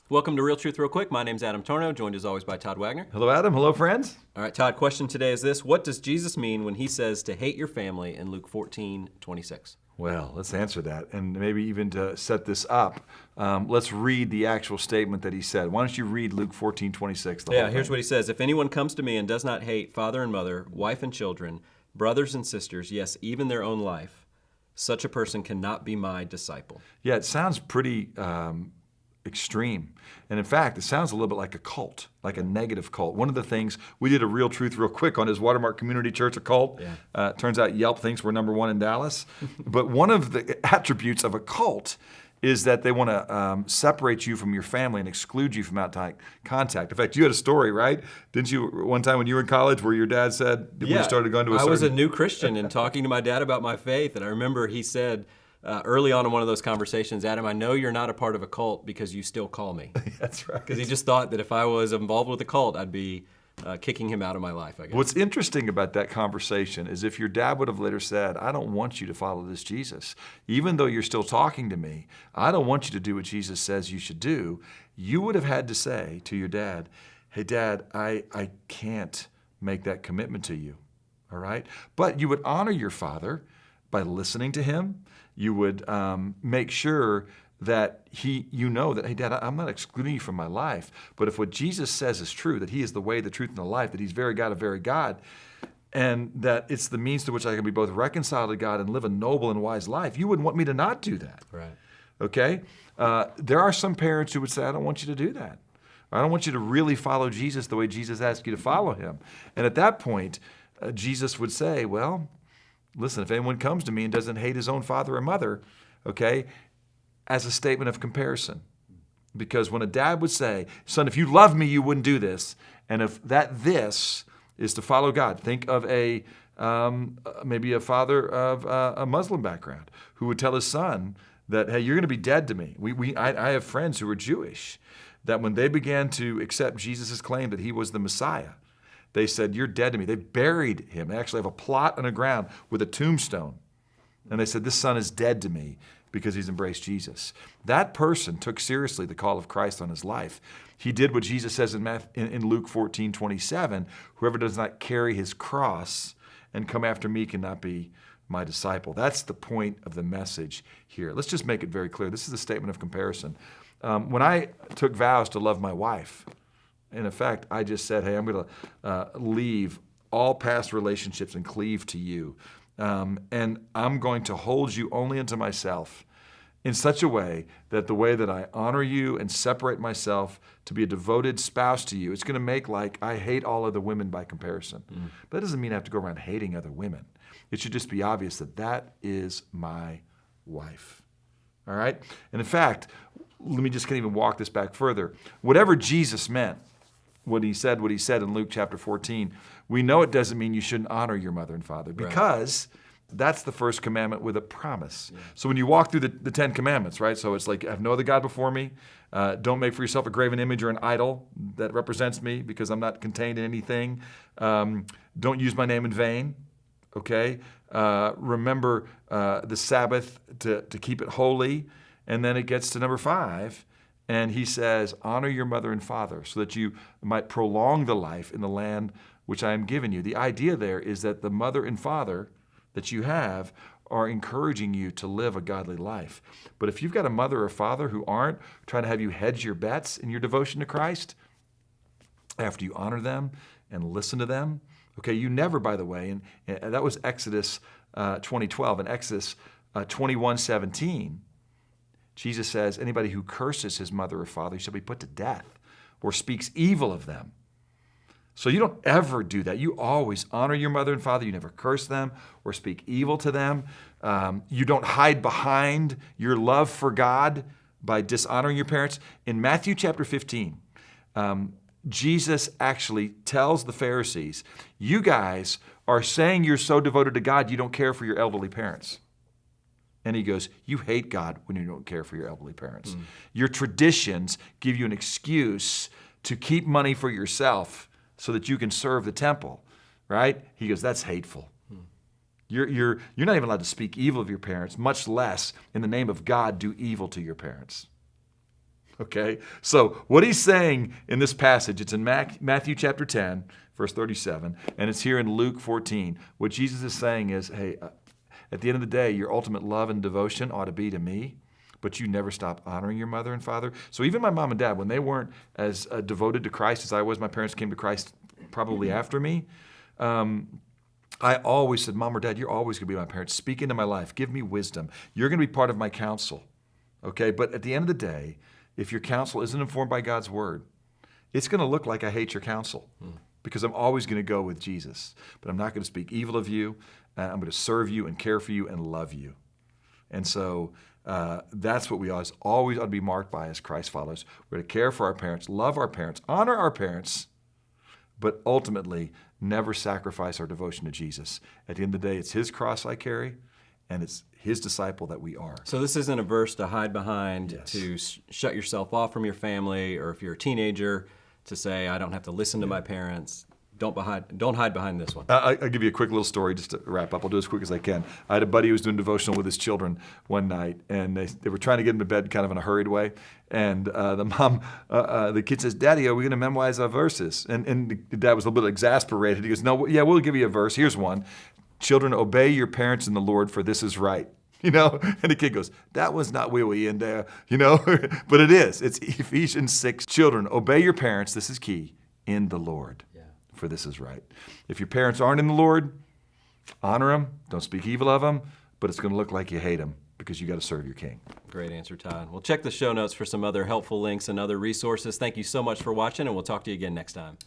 Welcome to Real Truth Real Quick. My name's Adam Torno, joined as always by Todd Wagner. Hello, Adam. Hello, friends. All right, Todd, question today is this. What does Jesus mean when he says to hate your family in Luke 14:26? Well, let's answer that. And maybe even to set this up, let's read the actual statement that he said. Why don't you read Luke 14:26? Yeah, here's what he says. If anyone comes to me and does not hate father and mother, wife and children, brothers and sisters, yes, even their own life, such a person cannot be my disciple. Yeah, it sounds pretty extreme. And in fact, it sounds a little bit like a cult, like a negative cult. One of the things, we did a Real Truth Real Quick on his Watermark Community Church, a cult. Turns out Yelp thinks we're number one in Dallas. But one of the attributes of a cult is that they want to separate you from your family and exclude you from outside contact. In fact, you had a story, right? Didn't you, one time when you were in college, where your dad said, when you started going to a I was a new Christian and talking to my dad about my faith, and I remember he said, early on in one of those conversations, Adam, I know you're not a part of a cult because you still call me. That's right. Because he just thought that if I was involved with a cult, I'd be kicking him out of my life, I guess. What's interesting about that conversation is if your dad would have later said, I don't want you to follow this Jesus. Even though you're still talking to me, I don't want you to do what Jesus says you should do. You would have had to say to your dad, hey, Dad, I can't make that commitment to you, all right? But you would honor your father by listening to him. You would make sure that you know that, hey, Dad, I'm not excluding you from my life, but if what Jesus says is true, that he is the way, the truth, and the life, that he's very God of very God, and that it's the means to which I can be both reconciled to God and live a noble and wise life, you wouldn't want me to not do that. Right. Okay? There are some parents who would say, I don't want you to do that. I don't want you to really follow Jesus the way Jesus asked you to follow him. And at that point, Jesus would say, well, listen, if anyone comes to me and doesn't hate his own father or mother, okay, as a statement of comparison. Because when a dad would say, son, if you love me, you wouldn't do this. And if this is to follow God, think of maybe a father of a Muslim background who would tell his son that, hey, you're going to be dead to me. I have friends who are Jewish that when they began to accept Jesus' claim that he was the Messiah, they said, you're dead to me. They buried him. They actually have a plot on the ground with a tombstone. And they said, this son is dead to me because he's embraced Jesus. That person took seriously the call of Christ on his life. He did what Jesus says in Luke 14:27, whoever does not carry his cross and come after me cannot be my disciple. That's the point of the message here. Let's just make it very clear. This is a statement of comparison. When I took vows to love my wife, in effect, I just said, hey, I'm going to leave all past relationships and cleave to you. And I'm going to hold you only unto myself in such a way that the way that I honor you and separate myself to be a devoted spouse to you, it's going to make like I hate all other women by comparison. But that doesn't mean I have to go around hating other women. It should just be obvious that that is my wife. All right? And in fact, let me just kind of even walk this back further. Whatever Jesus meant, what he said in Luke chapter 14, we know it doesn't mean you shouldn't honor your mother and father because that's the first commandment with a promise. Yeah. So when you walk through the 10 commandments, right? So it's like, have no other God before me. Don't make for yourself a graven image or an idol that represents me because I'm not contained in anything. Don't use my name in vain, okay? Remember the Sabbath to keep it holy. And then it gets to number 5. And he says, honor your mother and father so that you might prolong the life in the land which I am giving you. The idea there is that the mother and father that you have are encouraging you to live a godly life. But if you've got a mother or father who aren't trying to have you hedge your bets in your devotion to Christ, after you honor them and listen to them, okay, you never, by the way, and that was Exodus 20:12, and Exodus 21:17, Jesus says, anybody who curses his mother or father shall be put to death or speaks evil of them. So you don't ever do that. You always honor your mother and father. You never curse them or speak evil to them. You don't hide behind your love for God by dishonoring your parents. In Matthew chapter 15, Jesus actually tells the Pharisees, you guys are saying you're so devoted to God, you don't care for your elderly parents. And he goes, you hate God when you don't care for your elderly parents. Your traditions give you an excuse to keep money for yourself so that you can serve the temple, right? He goes, that's hateful. You're not even allowed to speak evil of your parents, much less in the name of God do evil to your parents. Okay? So what he's saying in this passage, it's in Matthew chapter 10, verse 37, and it's here in Luke 14. What Jesus is saying is, hey, at the end of the day, your ultimate love and devotion ought to be to me, but you never stop honoring your mother and father. So even my mom and dad, when they weren't as devoted to Christ as I was, my parents came to Christ probably after me, I always said, Mom or Dad, you're always going to be my parents. Speak into my life. Give me wisdom. You're going to be part of my counsel. Okay? But at the end of the day, if your counsel isn't informed by God's word, it's going to look like I hate your counsel because I'm always going to go with Jesus. But I'm not going to speak evil of you. I'm going to serve you and care for you and love you. And so that's what we always ought to be marked by as Christ followers. We're to care for our parents, love our parents, honor our parents, but ultimately never sacrifice our devotion to Jesus. At the end of the day, it's his cross I carry, and it's his disciple that we are. So this isn't a verse to hide behind, Yes. to shut yourself off from your family, or if you're a teenager, to say, I don't have to listen to my parents. Don't hide behind this one. I'll give you a quick little story just to wrap up. I'll do it as quick as I can. I had a buddy who was doing devotional with his children one night, and they were trying to get him to bed kind of in a hurried way. And the kid says, Daddy, are we going to memorize our verses? And the dad was a little bit exasperated. He goes, No, yeah, we'll give you a verse. Here's one. Children, obey your parents in the Lord, for this is right. And the kid goes, that was not wee in there, but it is. It's Ephesians 6. Children, obey your parents, this is key, in the Lord. For this is right. If your parents aren't in the Lord, honor them. Don't speak evil of them, but it's going to look like you hate them because you got to serve your king. Great answer, Todd. Well, check the show notes for some other helpful links and other resources. Thank you so much for watching, and we'll talk to you again next time.